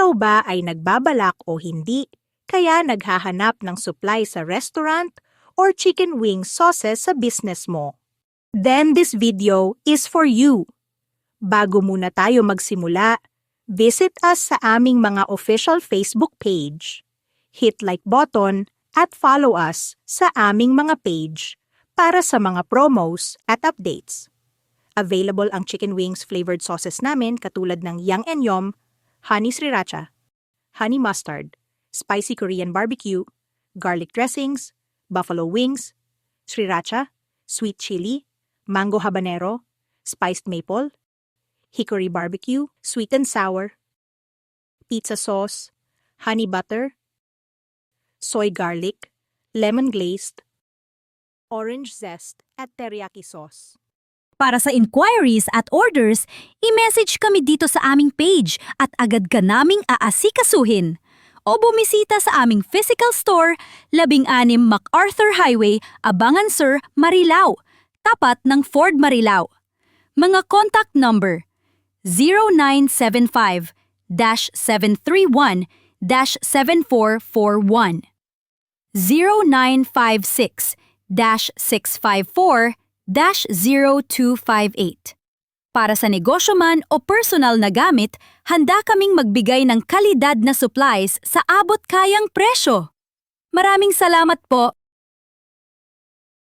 Ikaw ba ay nagbabalak o hindi, kaya naghahanap ng supply sa restaurant or chicken wing sauces sa business mo? Then this video is for you. Bago muna tayo magsimula, visit us sa aming mga official Facebook page. Hit like button at follow us sa aming mga page para sa mga promos at updates. Available ang chicken wings flavored sauces namin katulad ng Yang and Yum, Honey Sriracha, Honey Mustard, Spicy Korean Barbecue, Garlic Dressings, Buffalo Wings, Sriracha, Sweet Chili, Mango Habanero, Spiced Maple, Hickory Barbecue, Sweet and Sour, Pizza Sauce, Honey Butter, Soy Garlic, Lemon Glazed, Orange Zest at Teriyaki Sauce. Para sa inquiries at orders, i-message kami dito sa aming page at agad ka naming aasikasuhin. O bumisita sa aming physical store, 16 MacArthur Highway, Abangan Sur, Marilao, tapat ng Ford Marilao. Mga contact number 0975-731-7441, 0956-654-0258. Para sa negosyo man o personal na gamit, handa kaming magbigay ng kalidad na supplies sa abot kayang presyo. Maraming salamat po!